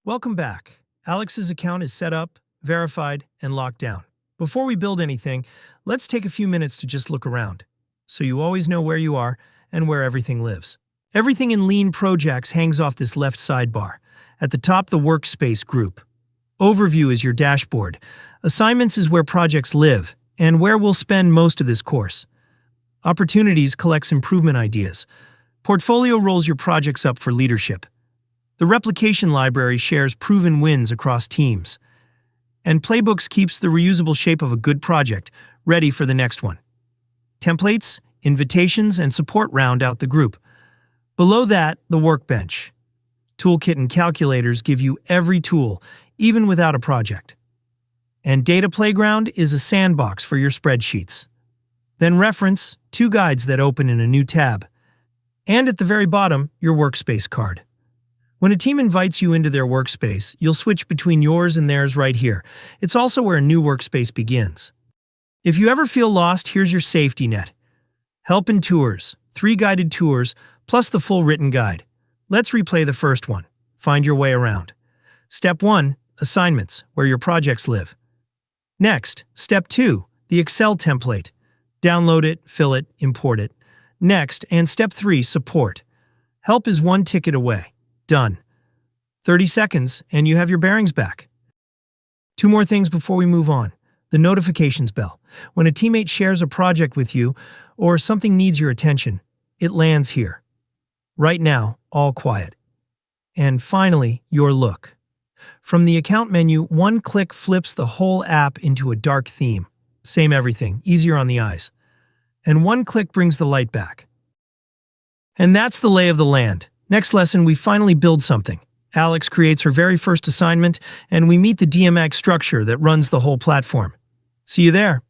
Welcome back. Alex's account is set up, verified, and locked down. Before we build anything, let's take a few minutes to just look around, so you always know where you are and where everything lives. Everything in LeanProjax hangs off this left sidebar. At the top, the workspace group. Overview is your dashboard. Assignments is where projects live, and where we'll spend most of this course. Opportunities collects improvement ideas. Portfolio rolls your projects up for leadership. The replication library shares proven wins across teams. And playbooks keeps the reusable shape of a good project ready for the next one. Templates, invitations, and support round out the group. Below that, the workbench. Toolkit and calculators give you every tool, even without a project. And Data Playground is a sandbox for your spreadsheets. Then Reference, two guides that open in a new tab. And at the very bottom, your workspace card. When a team invites you into their workspace, you'll switch between yours and theirs right here. It's also where a new workspace begins. If you ever feel lost, here's your safety net. Help and tours, 3 guided tours, plus the full written guide. Let's replay the first one. Find your way around. Step 1, assignments, where your projects live. Next, Step 2, the Excel template. Download it, fill it, import it. Next, and Step 3, support. Help is 1 ticket away. Done. 30 seconds, and you have your bearings back. 2 more things before we move on. The notifications bell. When a teammate shares a project with you, or something needs your attention, it lands here. Right now, all quiet. And finally, your look. From the account menu, 1 click flips the whole app into a dark theme. Same everything, easier on the eyes. And 1 click brings the light back. And that's the lay of the land. Next lesson, we finally build something. Alex creates her very first assignment, and we meet the DMAIC structure that runs the whole platform. See you there.